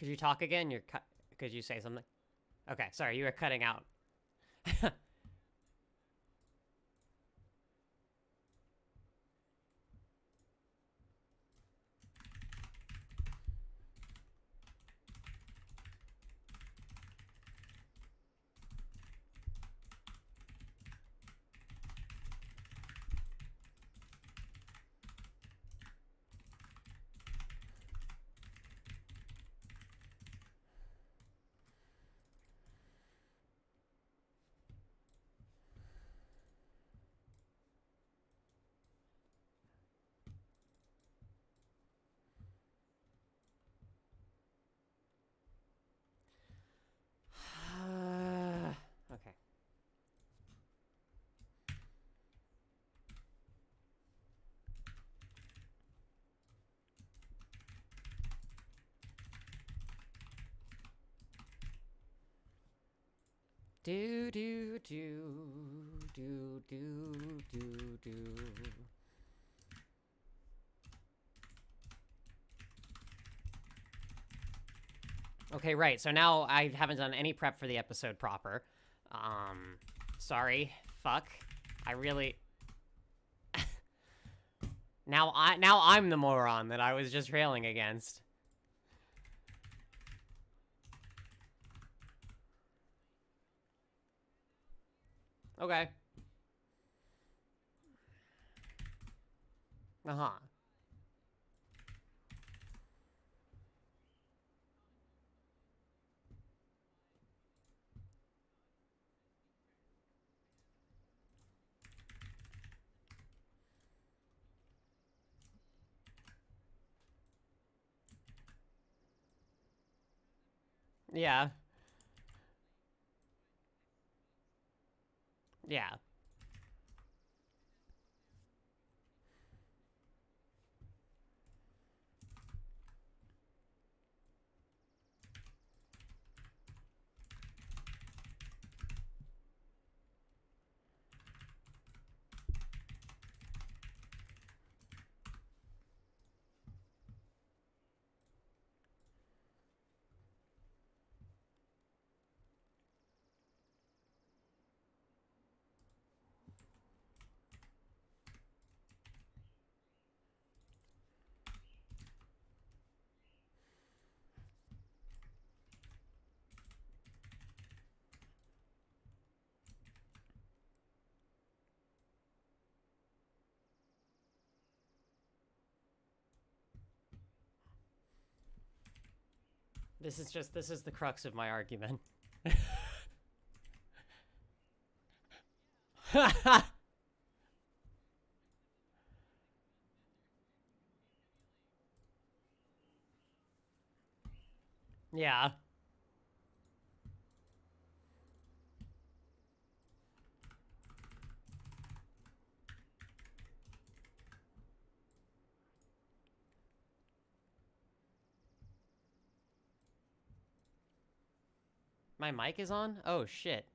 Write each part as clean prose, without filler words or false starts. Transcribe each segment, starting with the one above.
Could you talk again? You're cut. Could you say something? Okay, sorry, you were cutting out. Okay. Do do do do do do do. Okay, right. So now I haven't done any prep for the episode proper. Sorry. Fuck. I really. Now I'm the moron that I was just railing against. Okay. Uh-huh. Yeah. Yeah. This is the crux of my argument. Yeah. My mic is on? Oh shit.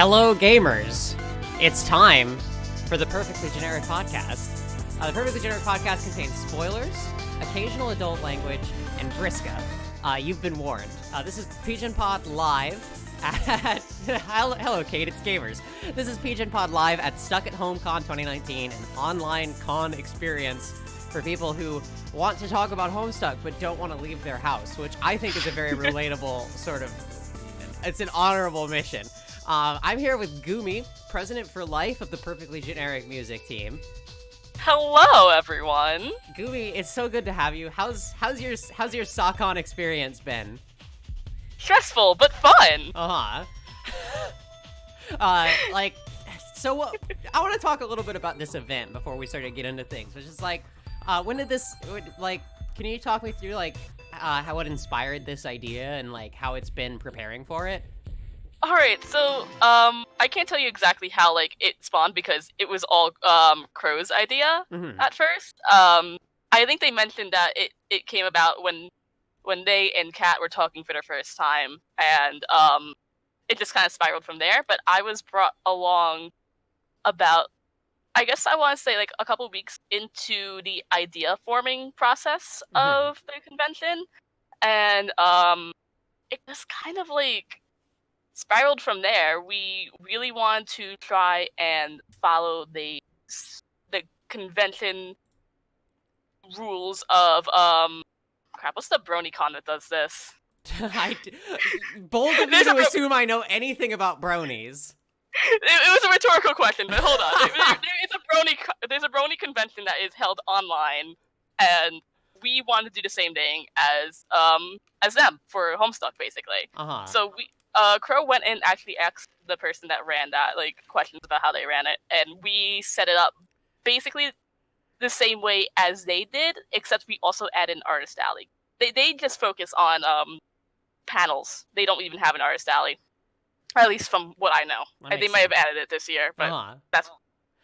Hello, gamers. It's time for the Perfectly Generic Podcast. The Perfectly Generic Podcast contains spoilers, occasional adult language, and Vriska. You've been warned. This is Pgenpod live at... Hello, Kate, it's gamers. This is Pgenpod live at Stuck at Home Con 2019, an online con experience for people who want to talk about Homestuck but don't want to leave their house, which I think is a very relatable sort of... It's an honorable mission. I'm here with Gumi, president for life of the Perfectly Generic Music Team. Hello, everyone. Gumi, it's so good to have you. How's your SockCon experience been? Stressful, but fun. So I want to talk a little bit about this event before we start to get into things. Which is when did this, can you talk me through, how it inspired this idea and, how it's been preparing for it? Alright, so, I can't tell you exactly how, it spawned because it was all, Crow's idea at first. I think they mentioned that it came about when they and Kat were talking for the first time, and, it just kind of spiraled from there, but I was brought along about, I guess I want to say, a couple weeks into the idea forming process of the convention, and, it just kind of, spiraled from there. We really wanted to try and follow the convention rules of crap. What's the BronyCon that does this? Bold of me to assume I know anything about bronies. It was a rhetorical question, but hold on. There's a brony convention that is held online, and we wanted to do the same thing as them for Homestuck, basically. So Crow went and actually asked the person that ran that, questions about how they ran it, and we set it up basically the same way as they did, except we also added an artist alley. They just focus on panels. They don't even have an artist alley, at least from what I know. They might have added it this year, but that's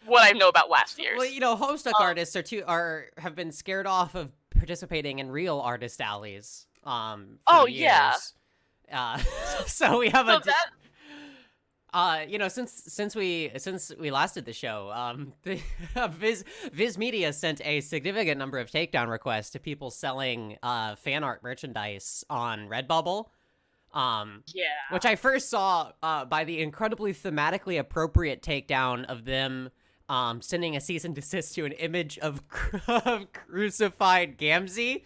what I know about last year's. Well, Homestuck artists have been scared off of participating in real artist alleys. For years. Yeah. So we have since we last did the show, Viz Media sent a significant number of takedown requests to people selling fan art merchandise on Redbubble. Which I first saw by the incredibly thematically appropriate takedown of them sending a cease and desist to an image of crucified Gamzee.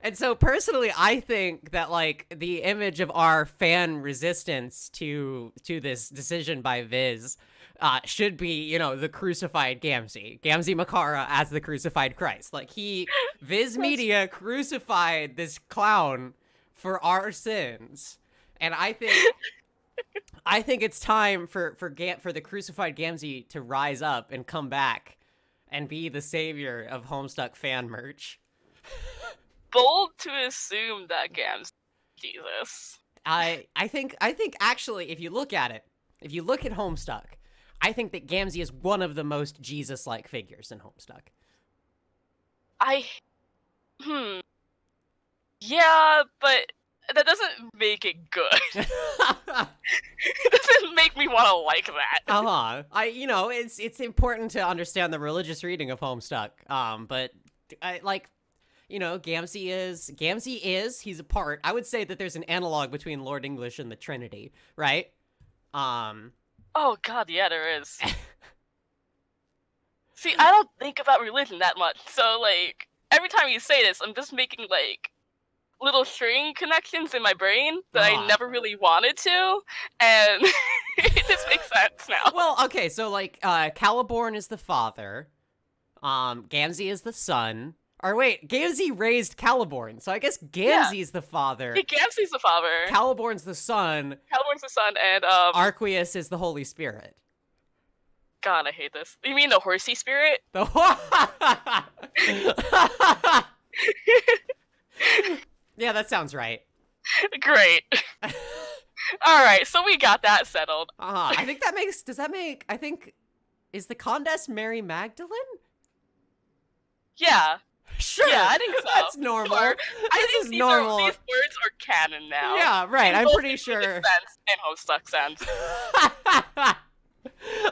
And so personally, I think that the image of our fan resistance to this decision by Viz should be, the crucified Gamzee Makara as the crucified Christ. Viz Media crucified this clown for our sins, and I think it's time for the crucified Gamzee to rise up and come back and be the savior of Homestuck fan merch. Bold to assume that Gam's Jesus. I think actually, if you look at Homestuck, I think that Gamzee is one of the most Jesus-like figures in Homestuck. Yeah, but that doesn't make it good. It doesn't make me want to like that. It's important to understand the religious reading of Homestuck. But Gamzee is, he's a part. I would say that there's an analog between Lord English and the Trinity, right? Oh god, yeah, there is. See, I don't think about religion that much, so, every time you say this, I'm just making, little string connections in my brain that I never really wanted to, and it just makes sense now. Well, okay, so, Caliborn is the father, Gamzee is the son. Or wait, Gamzee raised Caliborn, so I guess Gamzee's the father. Yeah, Gamzee's the father. Caliborn's the son. And Arqueus is the Holy Spirit. God, I hate this. You mean the horsey spirit? Yeah, that sounds right. Great. Alright, so we got that settled. I think is the Condess Mary Magdalene? Yeah. Sure. Yeah, I think so. That's normal. Sure. I think is these normal. these words are canon now. Yeah, right. I'm pretty sure. Sense and Homestuck sense.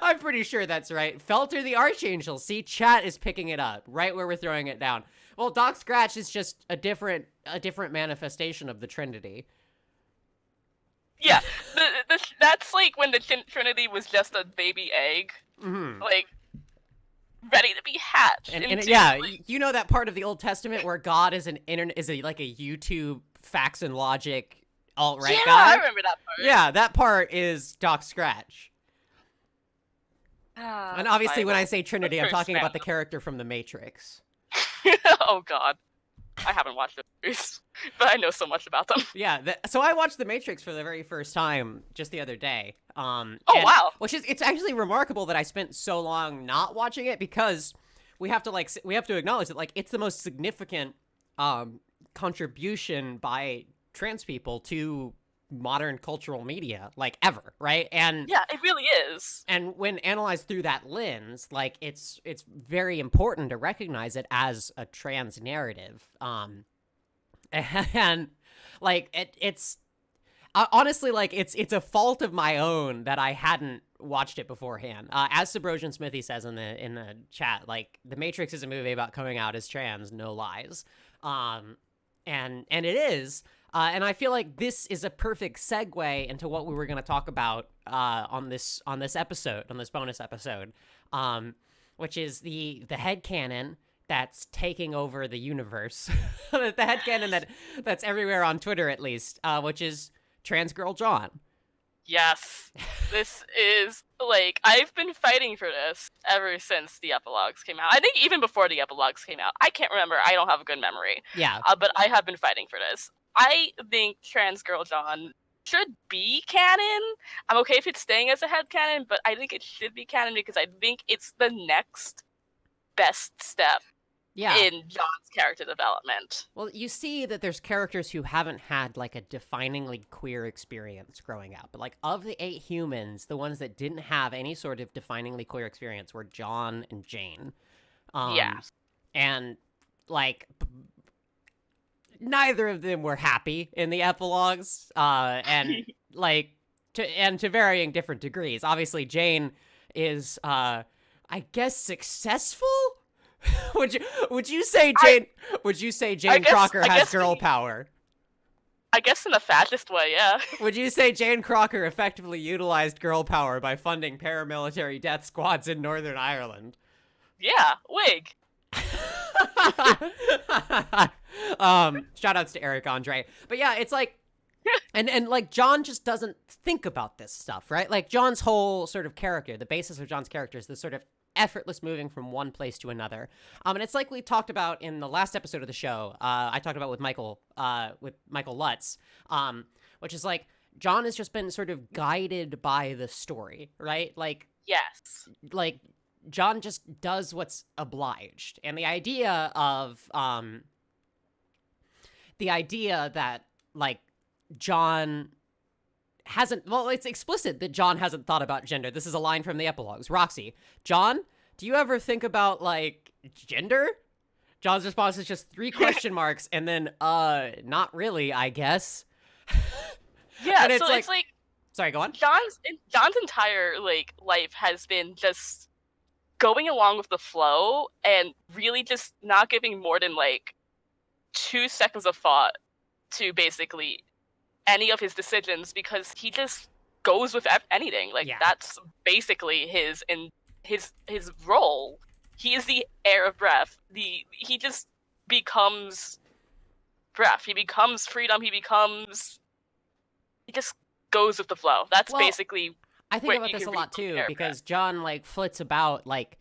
I'm pretty sure that's right. Felter the Archangel. See, chat is picking it up right where we're throwing it down. Well, Doc Scratch is just a different manifestation of the Trinity. Yeah, that's like when the Trinity was just a baby egg, like ready to be hatched. And yeah, you know that part of the Old Testament where God is like a YouTube facts and logic alt-right guy? Yeah, I remember that part. Yeah, that part is Doc Scratch. And obviously, when I say Trinity, I'm talking about the character from The Matrix. Oh, God. I haven't watched the movies, but I know so much about them. Yeah, so I watched The Matrix for the very first time just the other day. Wow. It's actually remarkable that I spent so long not watching it, because we have to acknowledge that, like, it's the most significant contribution by trans people to modern cultural media, like, ever, right? And yeah, it really is. And when analyzed through that lens, like, it's very important to recognize it as a trans narrative. And like it's honestly, like, it's a fault of my own that I hadn't watched it beforehand. As Subrosian Smithy says in the chat, like, The Matrix is a movie about coming out as trans, no lies. And it is. And I feel like this is a perfect segue into what we were going to talk about on this episode, on this bonus episode, which is the headcanon that's taking over the universe, the headcanon that's everywhere on Twitter, at least, which is Trans Girl John. Yes, this is, like, I've been fighting for this ever since the epilogues came out. I think even before the epilogues came out. I can't remember. I don't have a good memory. Yeah. But I have been fighting for this. I think Trans Girl John should be canon. I'm okay if it's staying as a headcanon, but I think it should be canon because I think it's the next best step in John's character development. Well, you see that there's characters who haven't had, like, a definingly queer experience growing up. But, like, of the 8 humans, the ones that didn't have any sort of definingly queer experience were John and Jane. And, like, neither of them were happy in the epilogues, and like to varying different degrees. Obviously, Jane is, I guess, successful. Would you say Jane Crocker has girl power? I guess in a fascist way, yeah. Would you say Jane Crocker effectively utilized girl power by funding paramilitary death squads in Northern Ireland? Yeah, wig. Shout outs to Eric Andre. But yeah, it's like, and like, John just doesn't think about this stuff, right? Like, John's whole sort of character, the basis of John's character is this sort of effortless moving from one place to another. And it's like we talked about in the last episode of the show. I talked about with Michael Lutz, which is like, John has just been sort of guided by the story, right? Like, yes, like, John just does what's obliged. And the idea that, like, John hasn't, well, it's explicit that John hasn't thought about gender. This is a line from the epilogues. Roxy, John, do you ever think about, like, gender? John's response is just 3 question marks, and then, not really, I guess. Yeah, so it's like, sorry, go on. John's entire, like, life has been just going along with the flow and really just not giving more than, like, 2 seconds of thought to basically any of his decisions, because he just goes with anything. Like, that's basically his role. He is the air of breath. He just becomes breath. He becomes freedom. He just goes with the flow. That's basically. I think about this a lot too, because John, like, flits about, like,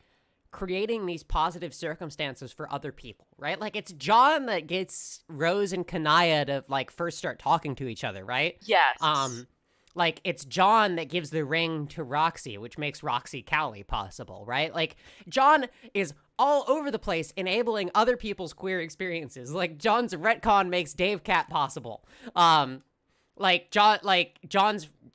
creating these positive circumstances for other people, right? Like, it's John that gets Rose and Kanaya to, like, first start talking to each other, right? Yes. Like, it's John that gives the ring to Roxy, which makes Roxy Cowley possible, right? Like, John is all over the place enabling other people's queer experiences. Like, John's retcon makes Dave Cat possible. John's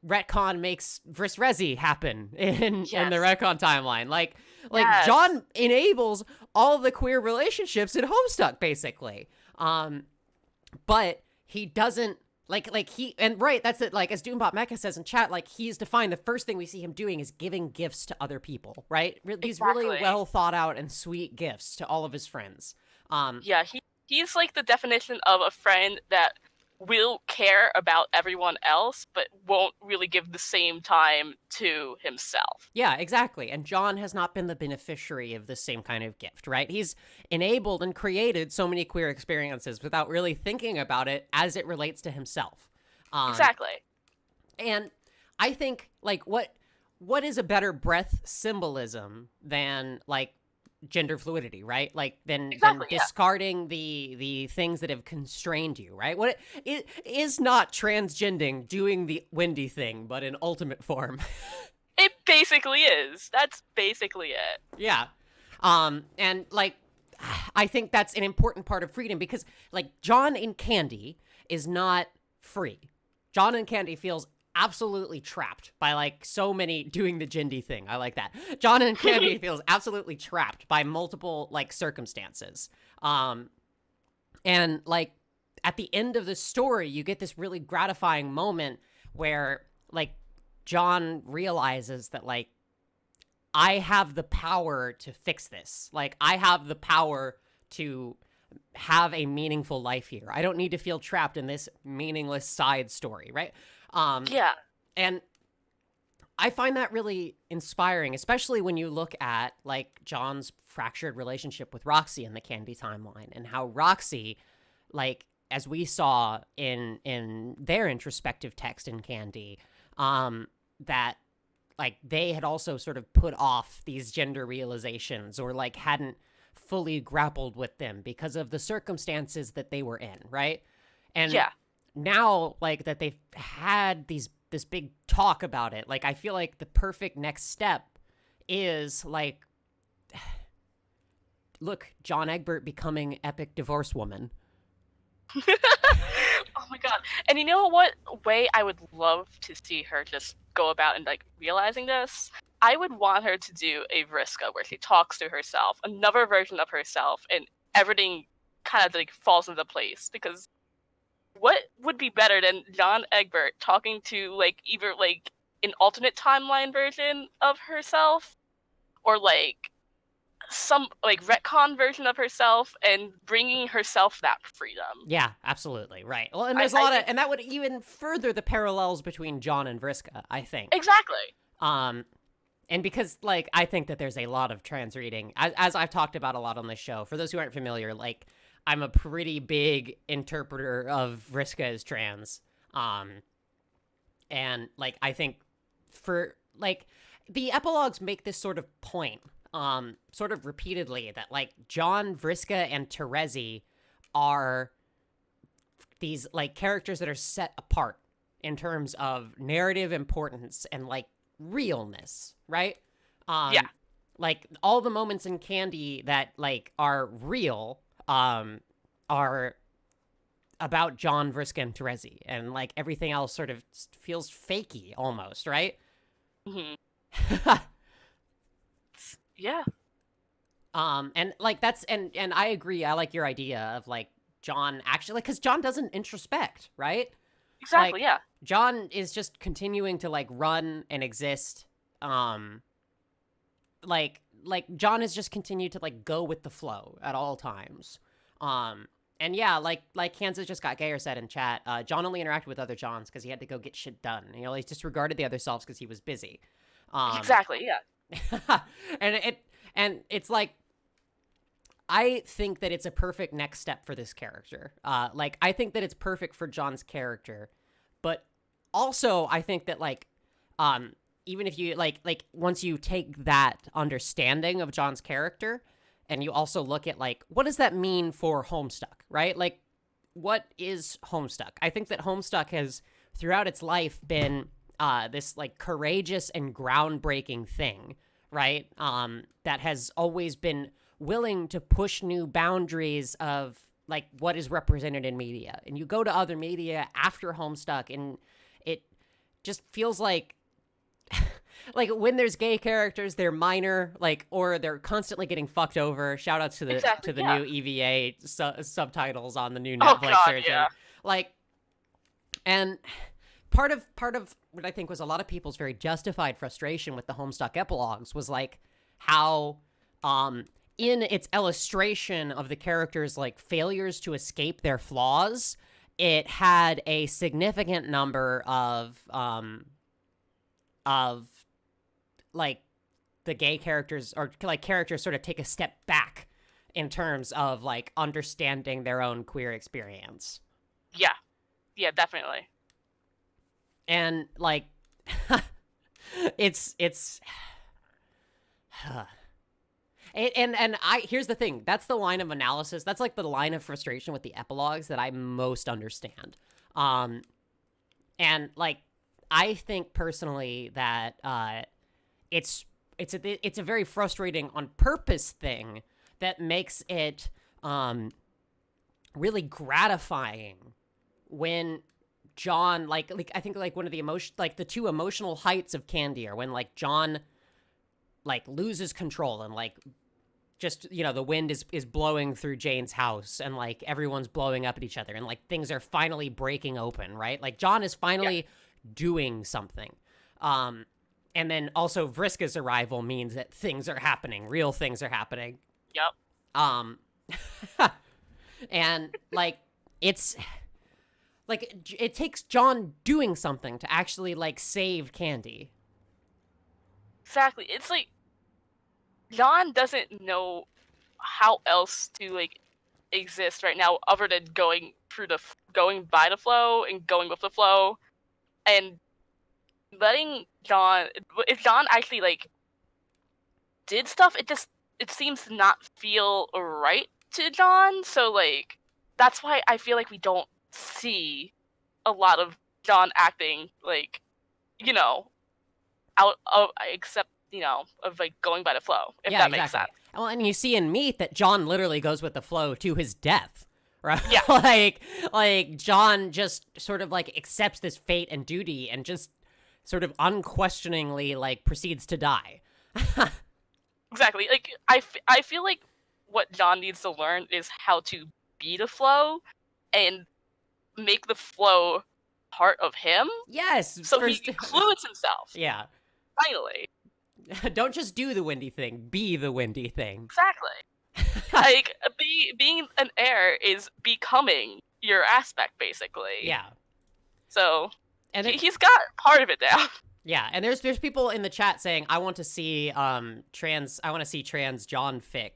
retcon makes Vrisrezi happen in the Yes. retcon timeline. Like Yes. John enables all the queer relationships in Homestuck, basically. But he doesn't that's it. Like, as Doombot Mecha says in chat, like, he's defined, the first thing we see him doing is giving gifts to other people, right? These really Exactly. well thought out and sweet gifts to all of his friends. Yeah, he's like the definition of a friend that will care about everyone else, but won't really give the same time to himself. Yeah, exactly. And John has not been the beneficiary of this same kind of gift, right? He's enabled and created so many queer experiences without really thinking about it as it relates to himself. Exactly. And I think, like, what is a better breath symbolism than, like, gender fluidity, right? Like, than discarding the things that have constrained you, right? What it is not transgending doing the Wendy thing, but in ultimate form. It basically is. That's basically it. Yeah. And, like, I think that's an important part of freedom, because, like, John in Candy is not free. John in Candy feels absolutely trapped by, like, so many doing the Jindy thing. I like that. John in Candy feels absolutely trapped by multiple, like, circumstances. And, like, at the end of the story, you get this really gratifying moment where, like, John realizes that, like, I have the power to fix this. Like, I have the power to have a meaningful life here. I don't need to feel trapped in this meaningless side story, right? Yeah. And I find that really inspiring, especially when you look at, like, John's fractured relationship with Roxy in the Candy timeline, and how Roxy, like, as we saw in their introspective text in Candy, that, like, they had also sort of put off these gender realizations, or, like, hadn't fully grappled with them because of the circumstances that they were in, right? And now, like, that they've had this big talk about it, like, I feel like the perfect next step is, like, look, John Egbert becoming epic divorce woman. Oh my god. And you know what way I would love to see her just go about and, like, realizing this? I would want her to do a Vriska where she talks to herself, another version of herself, and everything kind of, like, falls into place. Because what would be better than John Egbert talking to, like, either, like, an alternate timeline version of herself, or, like, some, like, retcon version of herself, and bringing herself that freedom. Yeah, absolutely, right. Well, and there's a lot of, and that would even further the parallels between John and Vriska, I think. Exactly. And because, like, I think that there's a lot of trans reading, as I've talked about a lot on this show. For those who aren't familiar, like, I'm a pretty big interpreter of Vriska as trans. And, like, I think for, like, the epilogues make this sort of point, sort of repeatedly, that, like, John, Vriska, and Terezi are these, like, characters that are set apart in terms of narrative importance and, like, realness, right? Like, all the moments in Candy that, like, are real, are about John, Vriska, and Terezi, and, like, everything else sort of feels fakey almost, right? Mm-hmm. Yeah. And, like, that's, and I agree, I like your idea of, like, John actually, like, because John doesn't introspect, right? Exactly, like, yeah. John is just continuing to, like, run and exist. Like John has just continued to, like, go with the flow at all times. And yeah, like Kansas just got gayer said in chat, John only interacted with other Johns because he had to go get shit done. You know, he disregarded the other selves because he was busy. Exactly, yeah. and it's like, I think that it's a perfect next step for this character. Like, I think that it's perfect for John's character, but also I think that, like, even if you, like, once you take that understanding of John's character, and you also look at, like, what does that mean for Homestuck, right? Like, what is Homestuck? I think that Homestuck has, throughout its life, been this, like, courageous and groundbreaking thing, right? That has always been willing to push new boundaries of, like, what is represented in media. And you go to other media after Homestuck, and it just feels like like when there's gay characters, they're minor, like, or they're constantly getting fucked over. Shout out to the new EVA subtitles on the new Netflix version. Yeah. Like, and part of what I think was a lot of people's very justified frustration with the Homestuck epilogues was like how in its illustration of the characters' like failures to escape their flaws, it had a significant number of like the gay characters, or like characters sort of take a step back in terms of like understanding their own queer experience. Yeah, definitely. And like it's and I here's the thing, that's the line of analysis, that's like the line of frustration with the epilogues that I most understand. And like I think personally that it's a very frustrating on purpose thing that makes it really gratifying when John like I think like one of the the two emotional heights of Candy are when like John like loses control and like just, you know, the wind is blowing through Jane's house and like everyone's blowing up at each other and like things are finally breaking open, right? Like John is finally doing something. And then also Vriska's arrival means that things are happening, real things are happening. Yep. And like it's like it takes John doing something to actually like save Candy. Exactly. It's like John doesn't know how else to like exist right now other than going by the flow and going with the flow, and letting John, if John actually like did stuff, it seems to not feel right to John. So like that's why I feel like we don't see a lot of John acting like, you know, out of, except, you know, of like going by the flow, if that makes sense. Well, and you see in Meat that John literally goes with the flow to his death, right? Yeah. like John just sort of like accepts this fate and duty and just sort of unquestioningly like proceeds to die. Exactly. Like I feel like what John needs to learn is how to be the flow and make the flow part of him. Yes. So he includes himself. Yeah. Finally. Don't just do the windy thing. Be the windy thing. Exactly. Like being an heir is becoming your aspect, basically. Yeah. So and he's got part of it down. Yeah, and there's people in the chat saying I want to see trans John fic.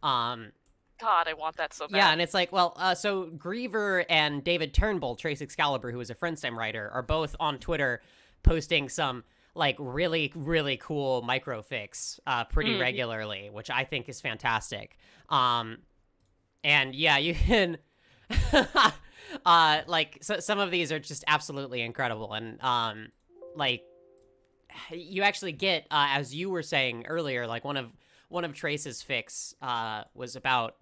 God, I want that so bad. Yeah, and it's like, well, so Griever and David Turnbull, Trace Excalibur, who is a Friendstem writer, are both on Twitter posting some like really, really cool microfics pretty regularly, which I think is fantastic. And yeah, you can like some of these are just absolutely incredible, and like you actually get as you were saying earlier, like one of Trace's fics was about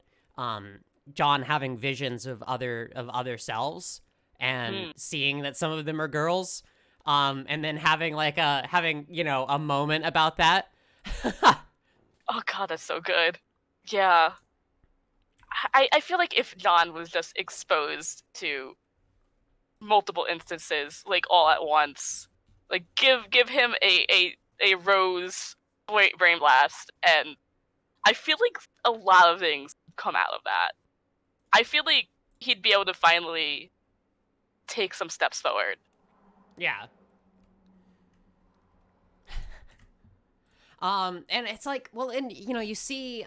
John having visions of other selves and seeing that some of them are girls, and then having a moment about that. Oh God, that's so good. Yeah. I feel like if John was just exposed to multiple instances, like all at once, like give him a rose brain blast, and I feel like a lot of things come out of that. I feel like he'd be able to finally take some steps forward. Yeah. And it's like, well, and you know, you see,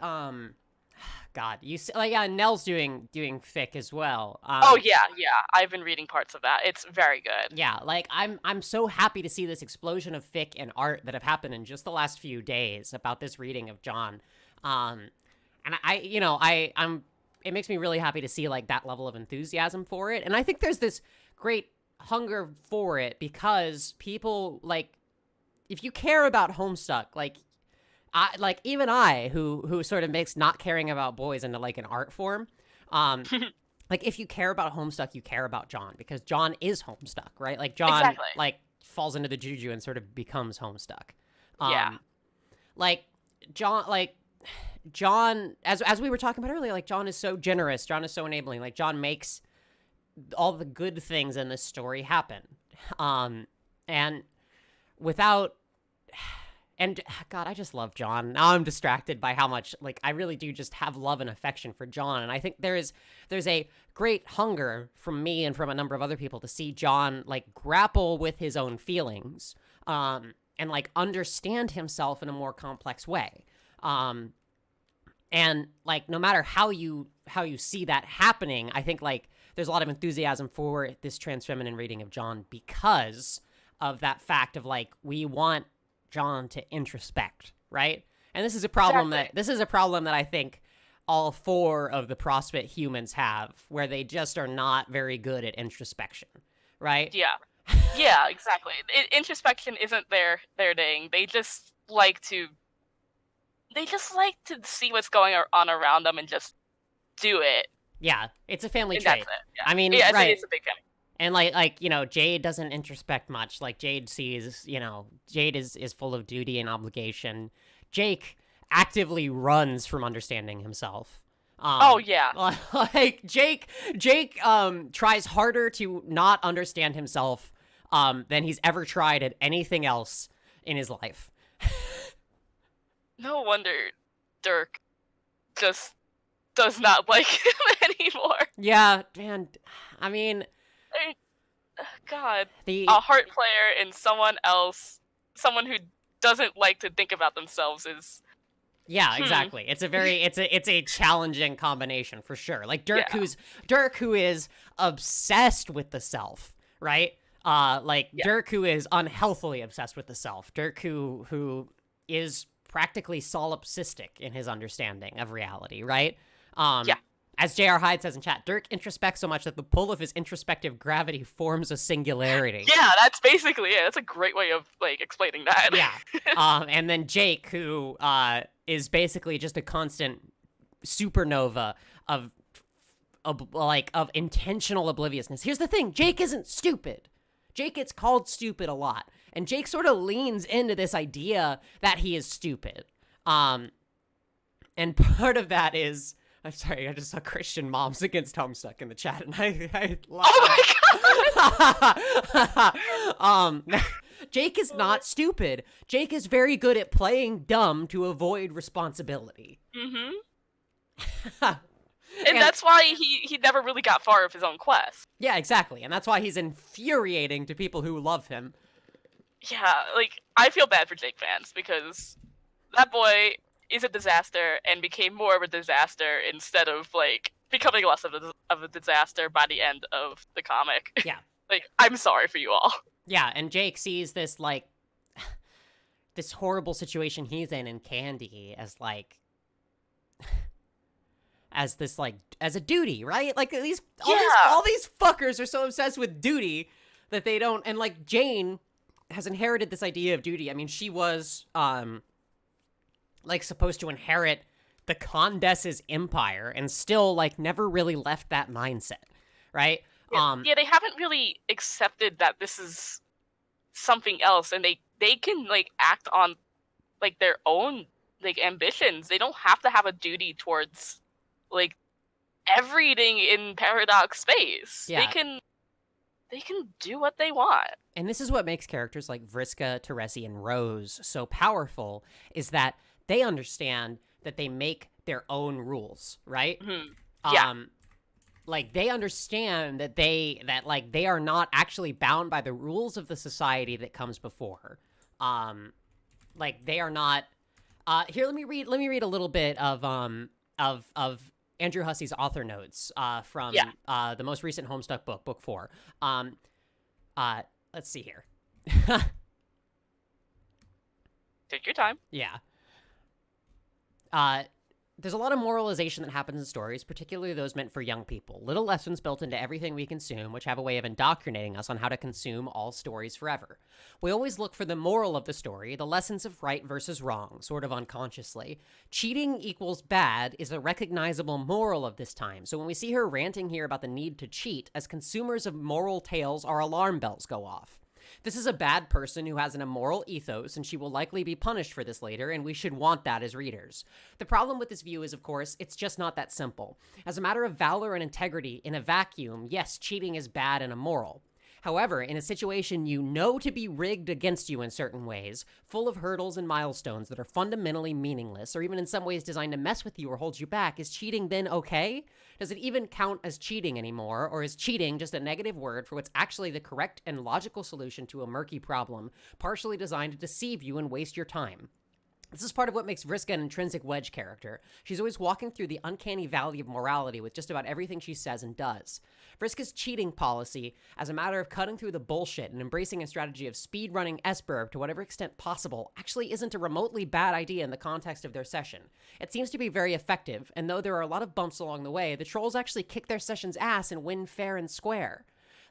God, you see, like, yeah, Nell's doing fic as well. Oh yeah, I've been reading parts of that. It's very good. Yeah, like I'm so happy to see this explosion of fic and art that have happened in just the last few days about this reading of John. And I'm it makes me really happy to see like that level of enthusiasm for it. And I think there's this great hunger for it because people like, if you care about Homestuck, like even I, who sort of makes not caring about boys into like an art form, like if you care about Homestuck, you care about John because John is Homestuck, right? Like John, exactly. like falls into the juju and sort of becomes Homestuck. Yeah. Like John, as we were talking about earlier, like John is so generous, John is so enabling, like John makes all the good things in this story happen. And without, and God, I just love John. Now I'm distracted by how much, like, I really do just have love and affection for John. And I think there's a great hunger from me and from a number of other people to see John, like, grapple with his own feelings, and, like, understand himself in a more complex way. And, like, no matter how you see that happening, I think, like, there's a lot of enthusiasm for this trans feminine reading of John because of that fact of, like, we want John to introspect, right? And this is a problem that I think all 4 of the CrossFit humans have, where they just are not very good at introspection, right? Yeah. Yeah, exactly. Introspection isn't their thing. They just like to see what's going on around them and just do it. Yeah, it's a family And trait. that's it. Yeah. I mean, yeah, right. It's a big family. And like, you know, Jade doesn't introspect much. Like, Jade sees, you know, Jade is full of duty and obligation. Jake actively runs from understanding himself. Oh yeah. Like Jake tries harder to not understand himself than he's ever tried at anything else in his life. No wonder Dirk just does not like him anymore. Yeah, man. I mean, God, a heart player and someone who doesn't like to think about themselves is. Yeah, exactly. It's a challenging combination for sure. Like Dirk, who is obsessed with the self, right? Dirk, who is unhealthily obsessed with the self. Dirk, who is practically solipsistic in his understanding of reality, right? As J.R. Hyde says in chat, Dirk introspects so much that the pull of his introspective gravity forms a singularity. Yeah, that's basically it. That's a great way of, like, explaining that. Yeah. And then Jake, who is basically just a constant supernova of intentional obliviousness. Here's the thing, Jake isn't stupid. Jake gets called stupid a lot. And Jake sort of leans into this idea that he is stupid. And part of that is... I'm sorry, I just saw Christian Moms Against Homestuck in the chat, and I love Jake is not stupid. Jake is very good at playing dumb to avoid responsibility. Mm-hmm. and that's why he never really got far of his own quest. Yeah, exactly. And that's why he's infuriating to people who love him. Yeah, like, I feel bad for Jake fans, because that boy is a disaster and became more of a disaster instead of, like, becoming less of a disaster by the end of the comic. Yeah. Like, I'm sorry for you all. Yeah, and Jake sees this, like, this horrible situation he's in Candy as, like, as a duty, right? Like, all these fuckers are so obsessed with duty that they don't, and, like, Jane has inherited this idea of duty. I mean, she was, like, supposed to inherit the Condes's empire and still, like, never really left that mindset, right? Yeah, they haven't really accepted that this is something else, and they can, like, act on, like, their own, like, ambitions. They don't have to have a duty towards, like, everything in Paradox space. Yeah. They can do what they want. And this is what makes characters like Vriska, Teresi, and Rose so powerful, is that they understand that they make their own rules, right? Mm-hmm. Yeah. Like, they understand that they are not actually bound by the rules of the society that comes before. Like, they are not. Here, let me read a little bit of Andrew Hussey's author notes from the most recent Homestuck book 4. Let's see here. Take your time. Yeah. There's a lot of moralization that happens in stories, particularly those meant for young people. Little lessons built into everything we consume, which have a way of indoctrinating us on how to consume all stories forever. We always look for the moral of the story, the lessons of right versus wrong, sort of unconsciously. Cheating equals bad is a recognizable moral of this time, so when we see her ranting here about the need to cheat, as consumers of moral tales, our alarm bells go off. This is a bad person who has an immoral ethos, and she will likely be punished for this later, and we should want that as readers. The problem with this view is, of course, it's just not that simple. As a matter of valor and integrity, in a vacuum, yes, cheating is bad and immoral. However, in a situation you know to be rigged against you in certain ways, full of hurdles and milestones that are fundamentally meaningless, or even in some ways designed to mess with you or hold you back, is cheating then okay? Does it even count as cheating anymore, or is cheating just a negative word for what's actually the correct and logical solution to a murky problem, partially designed to deceive you and waste your time? This is part of what makes Vriska an intrinsic Wedge character. She's always walking through the uncanny valley of morality with just about everything she says and does. Vriska's cheating policy, as a matter of cutting through the bullshit and embracing a strategy of speedrunning Esberg to whatever extent possible, actually isn't a remotely bad idea in the context of their session. It seems to be very effective, and though there are a lot of bumps along the way, the trolls actually kick their session's ass and win fair and square.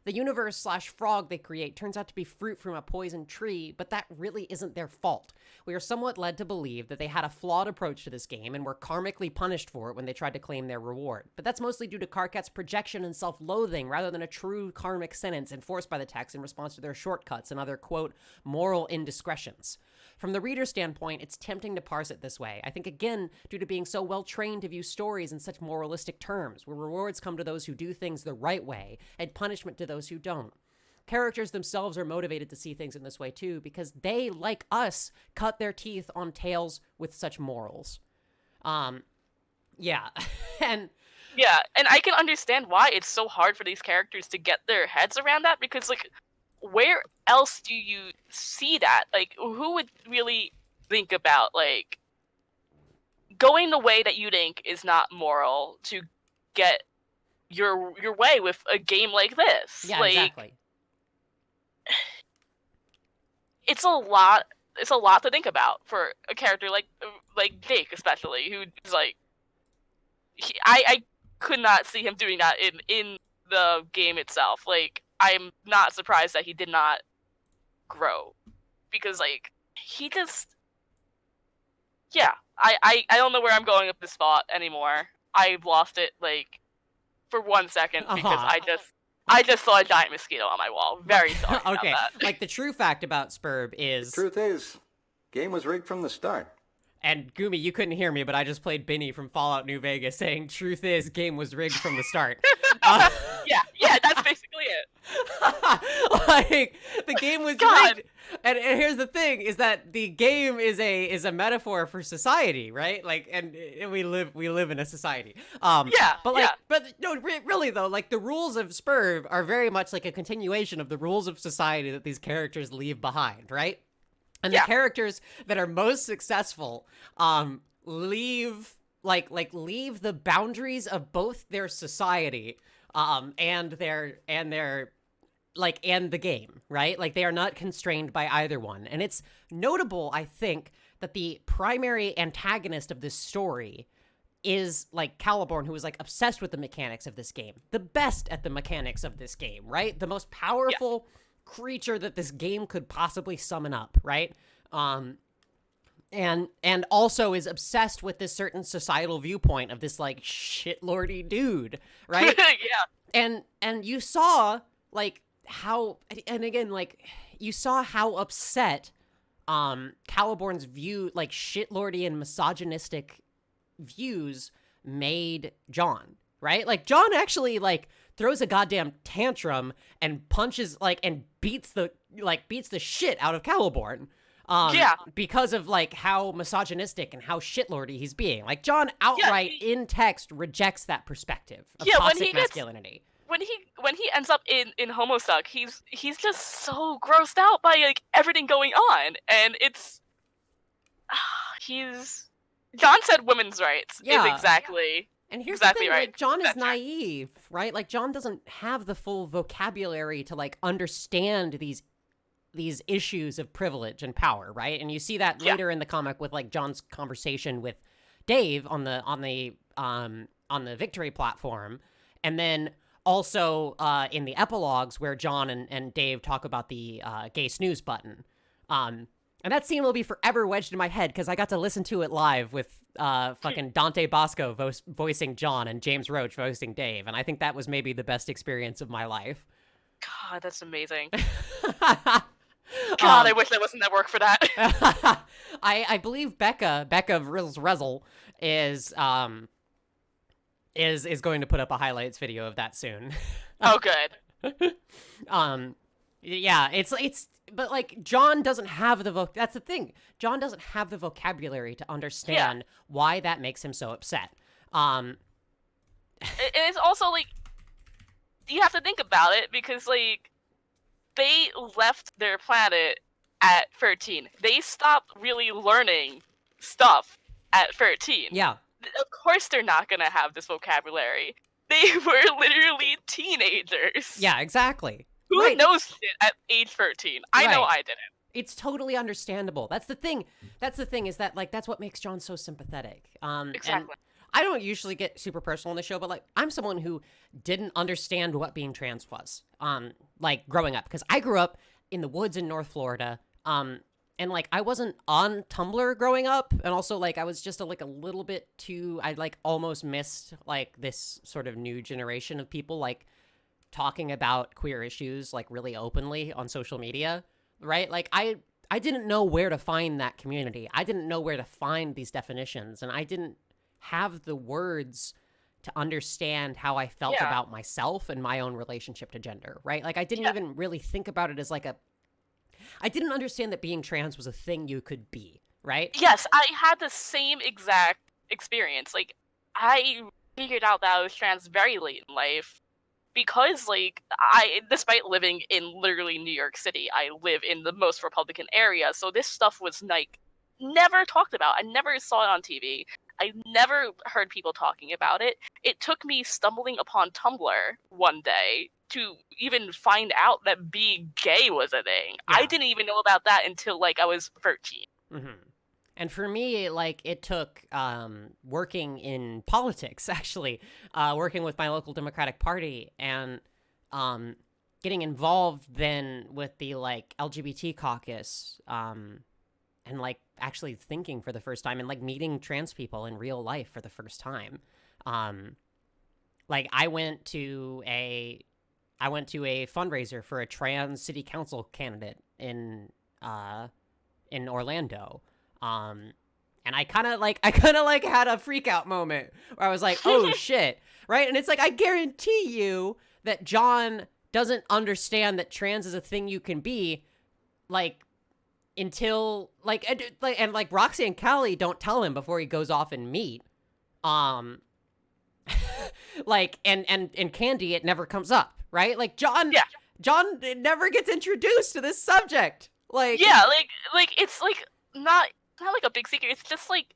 The universe/frog they create turns out to be fruit from a poison tree, but that really isn't their fault. We are somewhat led to believe that they had a flawed approach to this game and were karmically punished for it when they tried to claim their reward. But that's mostly due to Karkat's projection and self-loathing rather than a true karmic sentence enforced by the text in response to their shortcuts and other, quote, moral indiscretions. From the reader's standpoint, it's tempting to parse it this way. I think, again, due to being so well-trained to view stories in such moralistic terms, where rewards come to those who do things the right way, and punishment to those who don't. Characters themselves are motivated to see things in this way, too, because they, like us, cut their teeth on tales with such morals. Yeah. and I can understand why it's so hard for these characters to get their heads around that, because, like, where else do you see that? Like, who would really think about, like, going the way that you think is not moral to get your way with a game like this? Yeah, like, exactly. It's a lot to think about for a character like Jake, especially, who's like, I could not see him doing that in the game itself. Like, I'm not surprised that he did not grow, because, like, he just, yeah, I don't know where I'm going with this thought anymore. I've lost it, like, for 1 second, because I just saw a giant mosquito on my wall. Very sorry about that. Like, the true fact about Spurb is... The truth is, game was rigged from the start. And Gumi, you couldn't hear me, but I just played Benny from Fallout New Vegas saying, truth is, game was rigged from the start. Yeah, that's basically it. Like, the game was rigged. And here's the thing, is that the game is a metaphor for society, right? Like, and we live in a society. But no, really though, like, the rules of Spurb are very much like a continuation of the rules of society that these characters leave behind, right? And the characters that are most successful leave the boundaries of both their society and the game, right? Like, they are not constrained by either one. And it's notable, I think, that the primary antagonist of this story is, like, Caliborn, who is, like, obsessed with the mechanics of this game. The best at the mechanics of this game, right? The most powerful creature that this game could possibly summon up, right? And also is obsessed with this certain societal viewpoint of this, like, shitlordy dude, right? And you saw, like, how, and again, like, you saw how upset Caliborn's view, like, shitlordy and misogynistic views made John, right? Like, John actually, like, throws a goddamn tantrum and punches, like, and beats the shit out of Caliborn. Because of, like, how misogynistic and how shitlordy he's being. Like, John outright in text rejects that perspective of toxic masculinity. When he ends up in Homosuck, he's just so grossed out by, like, everything going on, and it's John said women's rights is exactly. And here's exactly the thing, right. like, John is naive, right? Like, John doesn't have the full vocabulary to, like, understand these issues of privilege and power, right? And you see that later in the comic with, like, John's conversation with Dave on the Victory platform, and then also in the epilogues where John and Dave talk about the gay snooze button. And that scene will be forever wedged in my head because I got to listen to it live with fucking Dante Bosco voicing John and James Roach voicing Dave, and I think that was maybe the best experience of my life. God, that's amazing. God, God, I wish I wasn't at work for that. I believe Becca Rezel is going to put up a highlights video of that soon. Oh, good. Yeah, it's but like John doesn't have the that's the thing. John doesn't have the vocabulary to understand why that makes him so upset. And it's also like you have to think about it because like they left their planet at 13. They stopped really learning stuff at 13. Yeah. Of course they're not gonna have this vocabulary. They were literally teenagers. Yeah, exactly. Who knows shit at age 13? I know I didn't. It's totally understandable. That's the thing. That's the thing is that like that's what makes John so sympathetic. Exactly. And I don't usually get super personal on the show, but like I'm someone who didn't understand what being trans was. Like growing up, because I grew up in the woods in North Florida. And like I wasn't on Tumblr growing up, and also like I was just like a little bit too. I like almost missed like this sort of new generation of people like talking about queer issues like really openly on social media, right? Like I didn't know where to find that community. I didn't know where to find these definitions, and I didn't have the words to understand how I felt about myself and my own relationship to gender, right? Like I didn't even really think about it as like I didn't understand that being trans was a thing you could be, right? Yes, I had the same exact experience. Like, I figured out that I was trans very late in life because, like, despite living in literally New York City, I live in the most Republican area, so this stuff was, like, never talked about. I never saw it on TV. I never heard people talking about it. It took me stumbling upon Tumblr one day to even find out that being gay was a thing. Yeah. I didn't even know about that until like I was 13. Mm-hmm. And for me, like it took working in politics, actually, working with my local Democratic Party and getting involved then with the like LGBT caucus and like actually thinking for the first time and like meeting trans people in real life for the first time. Like I went to a fundraiser for a trans city council candidate in Orlando. And I kind of had a freak out moment where I was like, oh shit. Right. And it's like, I guarantee you that John doesn't understand that trans is a thing you can be like until like, and like Roxy and Callie don't tell him before he goes off and meet. Like, and Candy, it never comes up, right? Like John never gets introduced to this subject. Like, yeah, like it's like not like a big secret. It's just like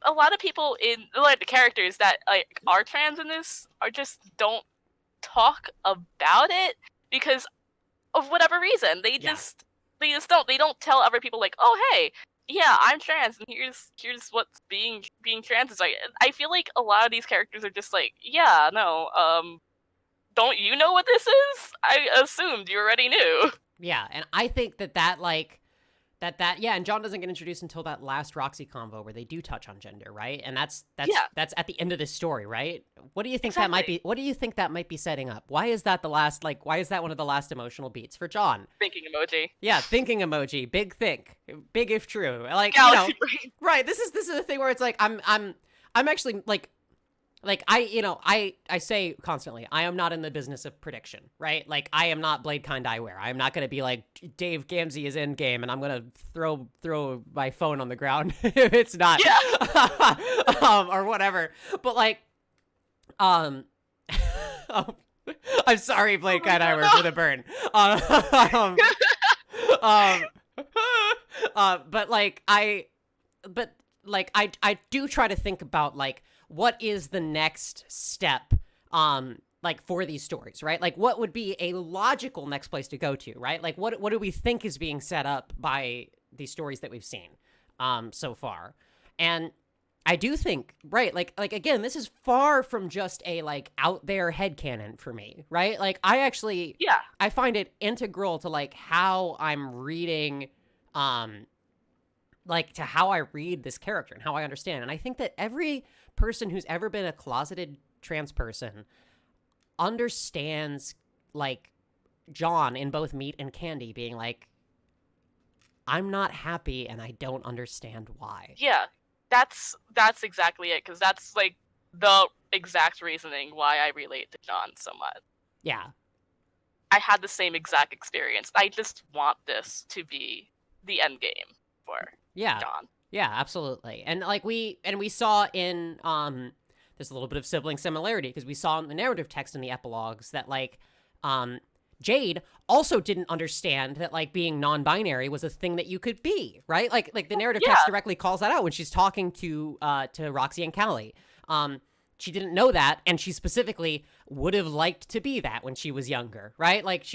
a lot of people in like the characters that like are trans in this are just don't talk about it because of whatever reason. They just don't tell other people like, oh hey, yeah, I'm trans, and here's what being trans is like. I feel like a lot of these characters are just like, yeah, no, don't you know what this is? I assumed you already knew. Yeah, and I think that and John doesn't get introduced until that last Roxy convo where they do touch on gender, right? And that's at the end of this story, right? What do you think that might be? What do you think that might be setting up? Why is that why is that one of the last emotional beats for John? Thinking emoji. Yeah, thinking emoji. Big think. Big if true. Like, Galaxy brain. Right. This is a thing where it's like I'm actually like I say constantly, I am not in the business of prediction, right? Like I am not Blade Kind Eyewear. I'm not going to be like Dave Gamzee is in game and I'm going to throw my phone on the ground if it's not. Yeah. Or whatever. But like I'm sorry, Blade Kind Eyewear, for the burn. But I do try to think about like what is the next step like for these stories, right? Like what would be a logical next place to go to, right? Like what do we think is being set up by these stories that we've seen so far? And I do think, right, like again, this is far from just a like out there headcanon for me, right? Like I actually I find it integral to like how I'm reading like to how I read this character and how I understand. And I think that every person who's ever been a closeted trans person understands like John in both Meat and Candy being like, I'm not happy and I don't understand why. Yeah, that's exactly it, because that's like the exact reasoning why I relate to John so much. Yeah. I had the same exact experience. I just want this to be the end game for John. Yeah, absolutely. And like we saw in there's a little bit of sibling similarity because we saw in the narrative text in the epilogues that like Jade also didn't understand that like being non-binary was a thing that you could be, right? Like the narrative text directly calls that out when she's talking to Roxy and Callie. She didn't know that, and she specifically would have liked to be that when she was younger, right? Like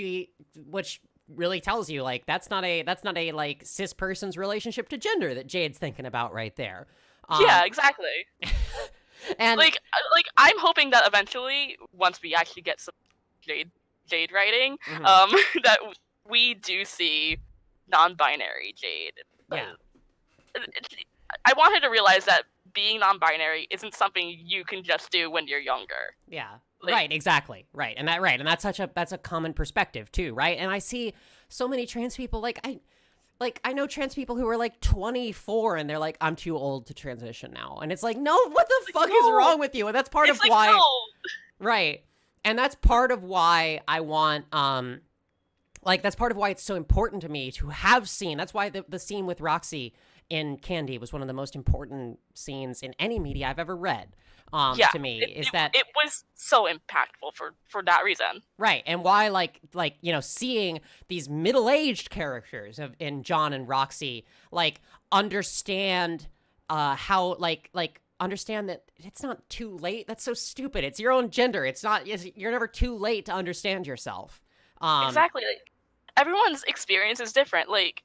which really tells you like that's not a like cis person's relationship to gender that Jade's thinking about right there. Yeah, exactly. And like I'm hoping that eventually, once we actually get some Jade writing, that we do see non-binary Jade. Yeah. I want her to realize that being non-binary isn't something you can just do when you're younger. Yeah. Like, right, exactly. Right. And that's that's a common perspective too, right? And I see so many trans people I know trans people who are like 24 and they're like, I'm too old to transition now. And it's like, no, what the fuck is wrong with you? And that's part of why Right. And that's part of why I want that's part of why it's so important to me to have seen. That's why the scene with Roxy in Candy was one of the most important scenes in any media I've ever read. To me, it was so impactful for that reason. Right, and why seeing these middle-aged characters in John and Roxy understand how understand that it's not too late. That's so stupid. It's your own gender. You're never too late to understand yourself. Exactly. Like, everyone's experience is different. Like,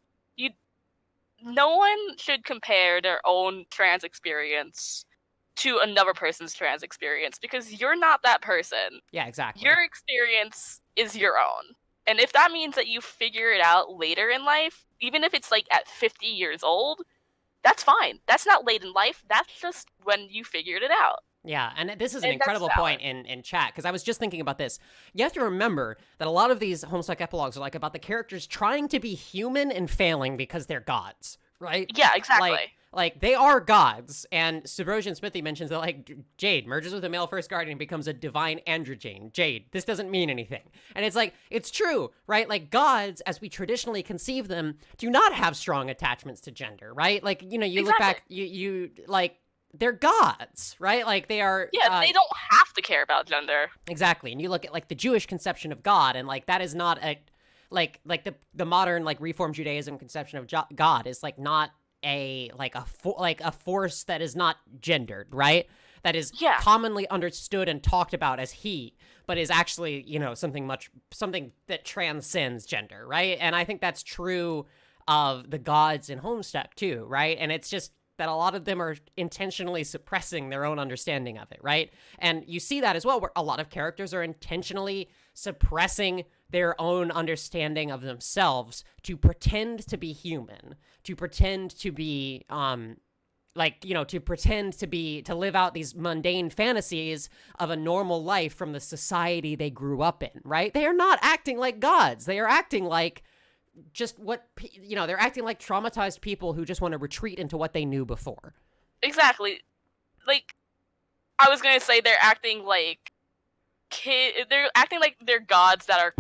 no one should compare their own trans experience to another person's trans experience, because you're not that person. Yeah, exactly. Your experience is your own. And if that means that you figure it out later in life, even if it's like at 50 years old, that's fine. That's not late in life. That's just when you figured it out. Yeah, and this is an incredible point in chat, because I was just thinking about this. You have to remember that a lot of these Homestuck epilogues are about the characters trying to be human and failing because they're gods, right? Yeah, exactly. Like they are gods, and Subrosian Smithy mentions that Jade merges with a male first guardian and becomes a divine androgyne. Jade, this doesn't mean anything. And it's it's true, right? Like gods, as we traditionally conceive them, do not have strong attachments to gender, right? You look back, you they're gods, right? They are. Yeah, they don't have to care about gender. Exactly, and you look at the Jewish conception of God, and that is not a the modern Reform Judaism conception of God is not a force that is not gendered, right? That is commonly understood and talked about as he, but is actually something that transcends gender, right? And I think that's true of the gods in Homestuck too, right? And it's just that a lot of them are intentionally suppressing their own understanding of it, right? And you see that as well, where a lot of characters are intentionally suppressing their own understanding of themselves to pretend to be human, to pretend to be, to live out these mundane fantasies of a normal life from the society they grew up in, right? They are not acting like gods. They are acting like they're acting like traumatized people who just want to retreat into what they knew before. Exactly. I was gonna say they're acting like they're acting like they're gods that are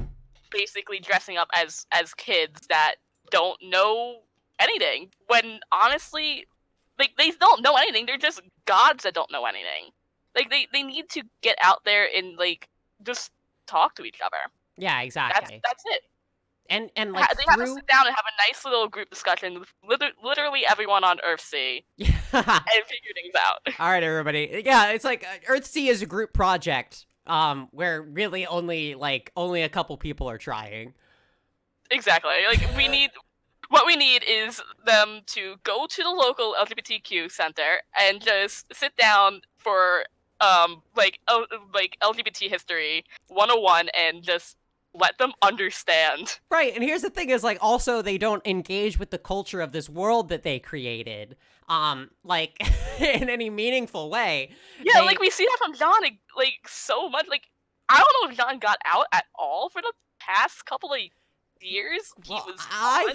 basically dressing up as kids that don't know anything, when honestly, they don't know anything. They're just gods that don't know anything. They need to get out there and just talk to each other. Yeah, exactly. That's it. And they have to sit down and have a nice little group discussion with literally everyone on Earthsea and figure things out. All right, everybody. Yeah, it's Earthsea is a group project where really only a couple people are trying. Exactly. What we need is them to go to the local LGBTQ center and just sit down for LGBT history 101 and just let them understand. Right, and here's the thing is also they don't engage with the culture of this world that they created in any meaningful way. Yeah, we see that from John so much. I don't know if John got out at all for the past couple of years he Well, was I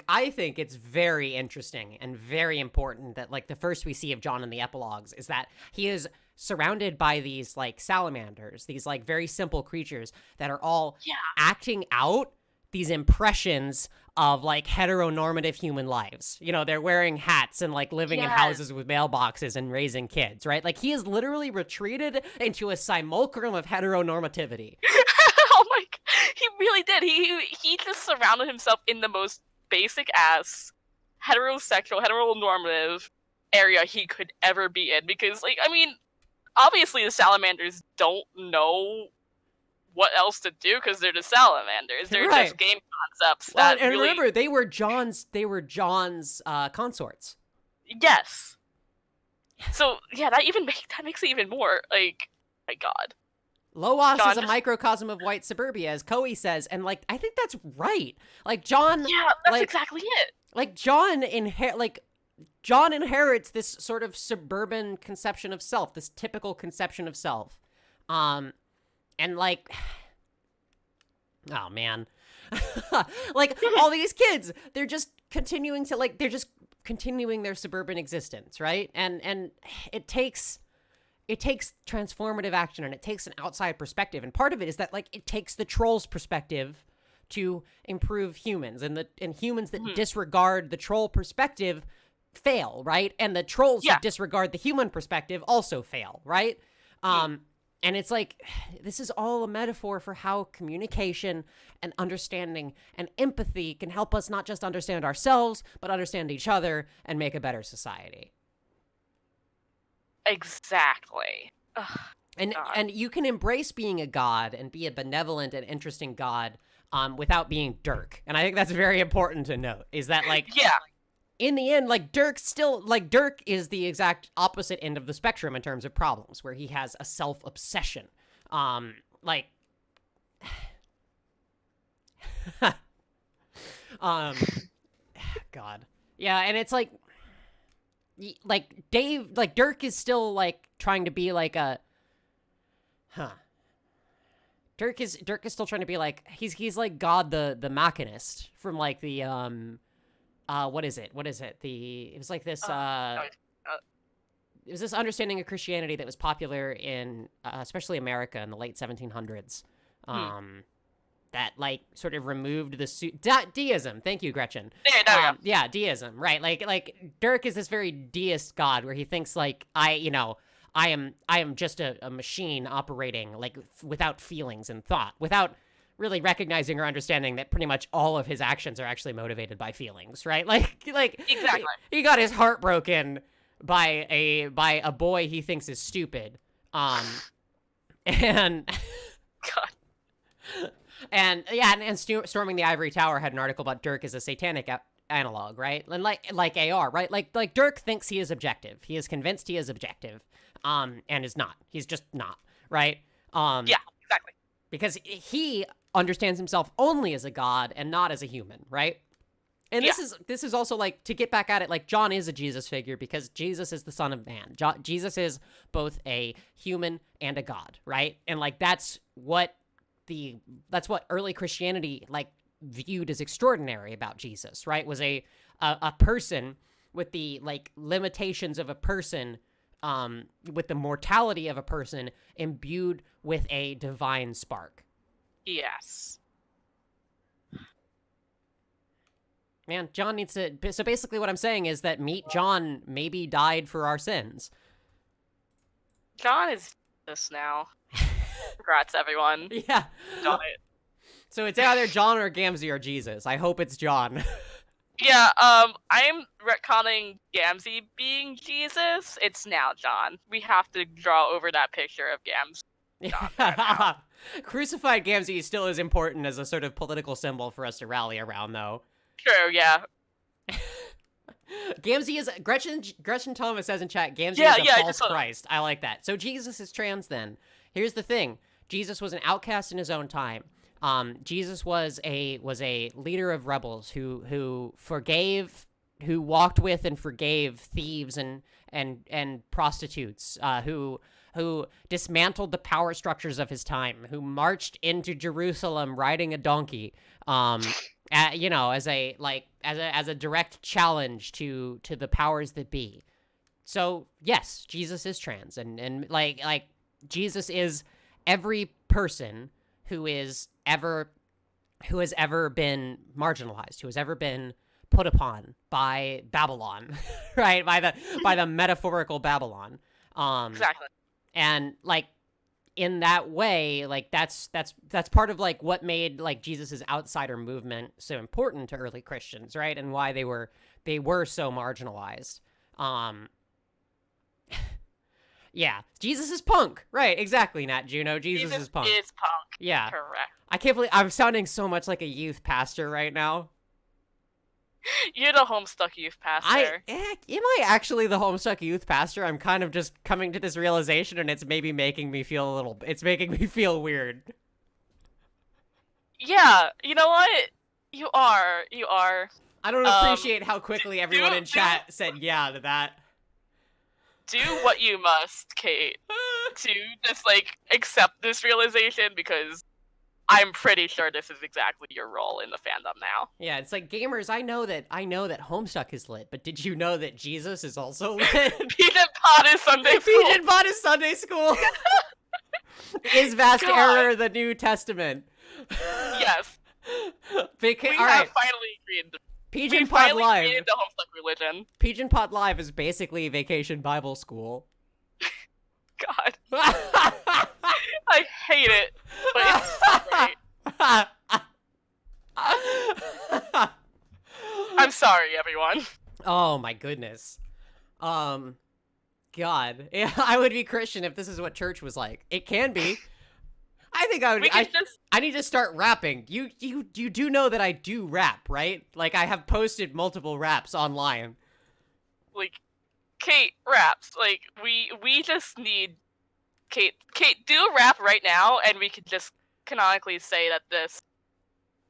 gone. think it's very interesting and very important that like the first we see of John in the epilogues is that he is surrounded by these like salamanders, these like very simple creatures that are all Yeah. acting out these impressions of like heteronormative human lives. You know, they're wearing hats and like living in Yes. houses with mailboxes and raising kids, right? Like he is literally retreated into a simulacrum of heteronormativity. Oh my! He really did. He just surrounded himself in the most basic ass heterosexual, heteronormative area he could ever be in. Because, like, I mean, obviously the salamanders don't know what else to do because they're just salamanders. They're Right. just game concepts Well, that and really. remember, they were John's consorts. Yes. So yeah, that makes it even more like, my God. Loas John is a just- microcosm of white suburbia, as Coe says, and like I think that's right. Like John, Yeah, that's like, exactly it. like John inherits this sort of suburban conception of self, this typical conception of self, and like, oh man, like all these kids, they're just continuing their suburban existence, right? And it takes transformative action and it takes an outside perspective. And part of it is that like it takes the troll's perspective to improve humans, and humans that disregard the troll perspective fail, right? And the trolls that disregard the human perspective also fail, right? And it's like, this is all a metaphor for how communication and understanding and empathy can help us not just understand ourselves, but understand each other and make a better society. Exactly. Ugh, And God. and you can embrace being a god and be a benevolent and interesting god without being Dirk. And I think that's very important to note, is that like Yeah. in the end, like Dirk is the exact opposite end of the spectrum in terms of problems, where he has a self-obsession. Like God. Yeah, and it's like Dirk is still like trying to be like a Dirk is still trying to be like he's like God the Machinist from like the what is it? It was like this it was this understanding of Christianity that was popular in especially America in the late 1700s. That like sort of removed the deism. Thank you, Gretchen. There we go. Yeah, deism, right? Like Dirk is this very deist god where he thinks like I am just a machine operating like without feelings and thought, without really recognizing or understanding that pretty much all of his actions are actually motivated by feelings, right? Like Exactly. He got his heart broken by a boy he thinks is stupid. And God. and Storming the Ivory Tower had an article about Dirk as a satanic analog, right? And like AR, right? Like Dirk thinks he is objective. He is convinced he is objective, and is not. He's just not, right? Yeah, exactly. Because he understands himself only as a god and not as a human, right? And this is also like, to get back at it, like John is a Jesus figure because Jesus is the Son of Man. Jesus is both a human and a god, right? And like that's what early Christianity like viewed as extraordinary about Jesus, right? Was a person with the like limitations of a person, with the mortality of a person imbued with a divine spark. Yes. Man, John needs to. So basically, what I'm saying is that Meet John maybe died for our sins. John is this now. Congrats, everyone. Yeah. John. So it's either John or Gamzee or Jesus. I hope it's John. Yeah, I'm retconning Gamzee being Jesus. It's now John. We have to draw over that picture of Gamzee. Crucified Gamzee still is important as a sort of political symbol for us to rally around, though. True, yeah. Gamzee is Gretchen Thomas says in chat, Gamzee is a false Christ. I like that. So Jesus is trans then. Here's the thing. Jesus was an outcast in his own time. Jesus was a leader of rebels who walked with and forgave thieves and prostitutes, who who dismantled the power structures of his time, who marched into Jerusalem riding a donkey, as a direct challenge to the powers that be. So yes, Jesus is trans, and like Jesus is every person who has ever been marginalized, who has ever been put upon by Babylon, right? By the metaphorical Babylon. Exactly. And like in that way, like that's part of like what made like Jesus's outsider movement so important to early Christians, right? And why they were so marginalized. Yeah, Jesus is punk. Right, exactly, Nat Juno. Jesus is punk. Is punk. Yeah. Correct. I can't believe I'm sounding so much like a youth pastor right now. You're the Homestuck youth pastor. Am I actually the Homestuck youth pastor? I'm kind of just coming to this realization, and it's maybe making me feel weird. Yeah, you know what? You are. I don't appreciate how quickly everyone in chat said yeah to that. Do what you must, Kate, to just, like, accept this realization, because I'm pretty sure this is exactly your role in the fandom now. Yeah, it's like, gamers, I know that Homestuck is lit, but did you know that Jesus is also lit? Pgenpod is Sunday school. Pgenpod is Sunday school. Is vast error the New Testament? Yes. We all have right. finally agreed. Pgenpod Live. Created the Homestuck religion. Pgenpod Live is basically Vacation Bible School. God. I hate it, but it's so great. I'm sorry, everyone. Oh my goodness. God. Yeah, I would be Christian if this is what church was like. It can be. I think I would. I need to start rapping. You do know that I do rap, right? Like, I have posted multiple raps online. Like, Kate raps. Like, we just need Kate, do a rap right now, and we could just canonically say that this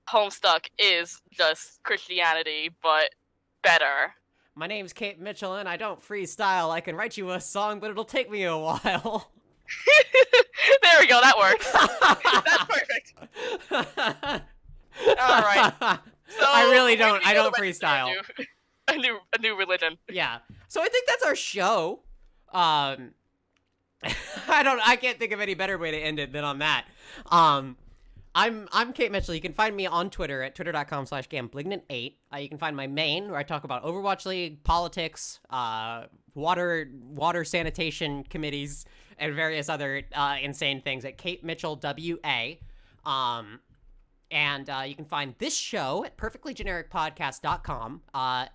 Homestuck is just Christianity, but better. My name's Kate Mitchell, and I don't freestyle. I can write you a song, but it'll take me a while. There we go, that works. That's perfect. Alright. So I don't freestyle. A new religion. Yeah. So I think that's our show. I can't think of any better way to end it than on that. I'm Kate Mitchell. You can find me on Twitter at twitter.com/gamblignant8. You can find my main, where I talk about Overwatch League, politics, water sanitation committees, and various other insane things at Kate Mitchell WA. And you can find this show at perfectlygenericpodcast.com.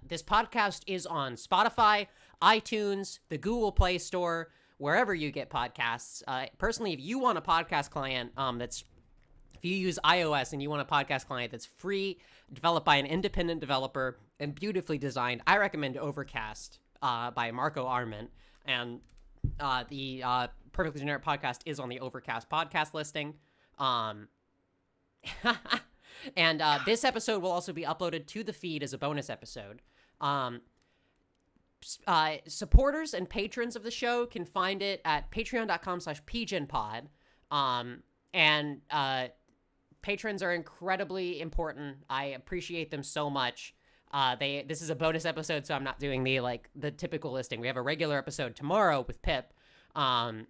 This podcast is on Spotify, iTunes, the Google Play Store, wherever you get podcasts. Personally, if you want a podcast client if you use iOS and you want a podcast client that's free, developed by an independent developer, and beautifully designed, I recommend Overcast by Marco Arment. And the Perfectly Generic Podcast is on the Overcast podcast listing. And this episode will also be uploaded to the feed as a bonus episode. Supporters and patrons of the show can find it at patreon.com/pgenpod. And patrons are incredibly important. I appreciate them so much. This is a bonus episode, so I'm not doing the typical listing. We have a regular episode tomorrow with Pip. And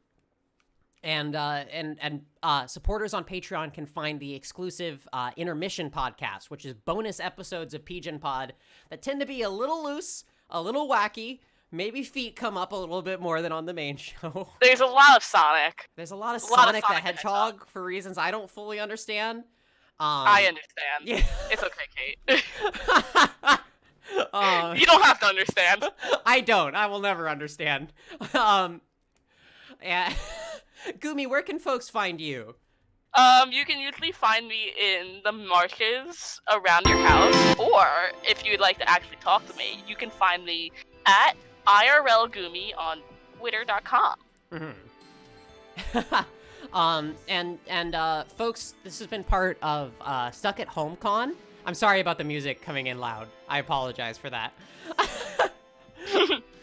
supporters on Patreon can find the exclusive Intermission podcast, which is bonus episodes of Pgenpod that tend to be a little loose, a little wacky. Maybe feet come up a little bit more than on the main show. There's a lot of Sonic. There's a lot of Sonic the Hedgehog for reasons I don't fully understand. I understand. Yeah. It's okay, Kate. You don't have to understand. I don't. I will never understand. Yeah. Gumi, where can folks find you? You can usually find me in the marshes around your house, or if you'd like to actually talk to me, you can find me at IRLGumi on Twitter.com. Mm-hmm. Folks, this has been part of Stuck at Home Con. I'm sorry about the music coming in loud. I apologize for that.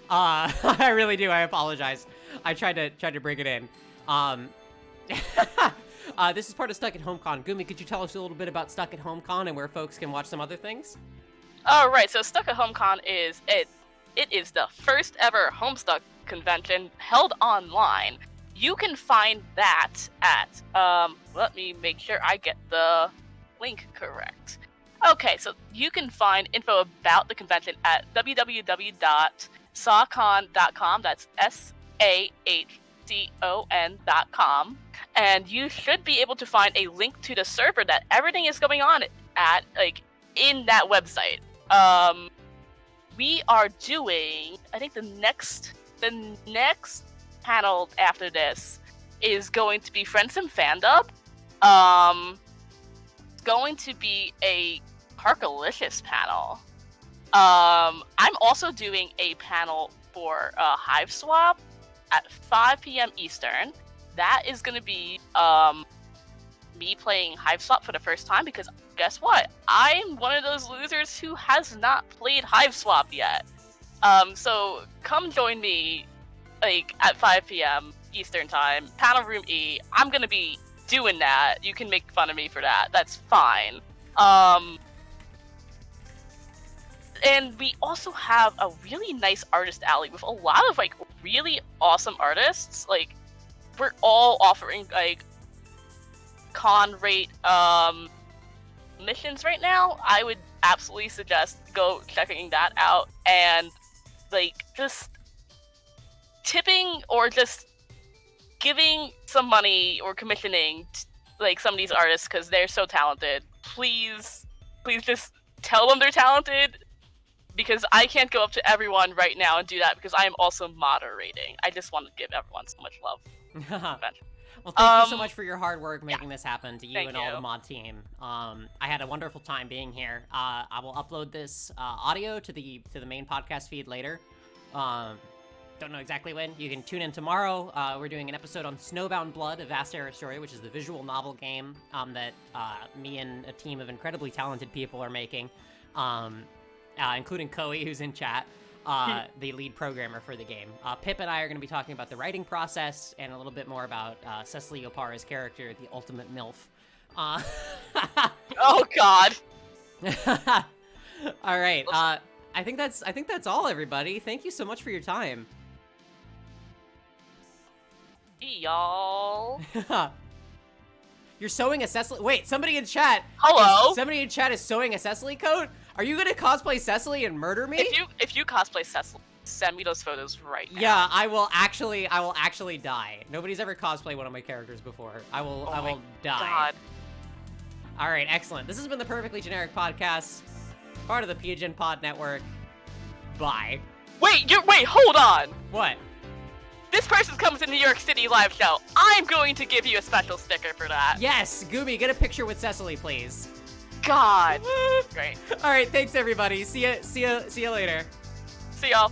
I really do. I apologize. I tried to bring it in. This is part of Stuck at Home Con. Gumi, could you tell us a little bit about Stuck at Home Con and where folks can watch some other things? All right, so Stuck at Home Con is it is the first ever Homestuck convention held online. You can find that at let me make sure I get the link correct. Okay, so you can find info about the convention at www.sawcon.com. That's SAHCON.com. And you should be able to find a link to the server that everything is going on at, like, in that website. We are doing, I think the next panel after this is going to be Friends and Fandom. Going to be a Parkalicious panel. I'm also doing a panel for Hive Swap at 5 p.m. Eastern. That is going to be me playing Hive Swap for the first time, because guess what? I'm one of those losers who has not played Hive Swap yet. So come join me, like, at 5 p.m. Eastern time, panel room E. I'm going to be doing that. You can make fun of me for that. That's fine. And we also have a really nice artist alley with a lot of, like, really awesome artists. Like, we're all offering, like, con rate missions right now. I would absolutely suggest go checking that out, and, like, just tipping or just giving some money or commissioning like some of these artists, because they're so talented. Please just tell them they're talented, because I can't go up to everyone right now and do that, because I am also moderating. I just want to give everyone so much love. Well, thank you so much for your hard work making this happen, to you Thank and all you. the mod team. I had a wonderful time being here. I will upload this audio to the main podcast feed later. Don't know exactly when. You can tune in tomorrow. We're doing an episode on Snowbound Blood, a Vast Era Story, which is the visual novel game that me and a team of incredibly talented people are making, including Koei, who's in chat. The lead programmer for the game. Pip and I are going to be talking about the writing process and a little bit more about Cecily Opara's character, the ultimate MILF. Oh God! All right. I think that's all, everybody. Thank you so much for your time. Hey, y'all. You're sewing a Cecily. Wait, somebody in chat. Hello. Somebody in chat is sewing a Cecily coat. Are you gonna cosplay Cecily and murder me? If you cosplay Cecily, send me those photos right now. Yeah, I will actually die. Nobody's ever cosplayed one of my characters before. I will die. God. All right, excellent. This has been the Perfectly Generic Podcast, part of the Pgenpod network. Bye. Wait, hold on. What? This person's coming to New York City live show. I'm going to give you a special sticker for that. Yes, Goomy, get a picture with Cecily, please. God. Great. All right, thanks everybody. See ya later. See y'all.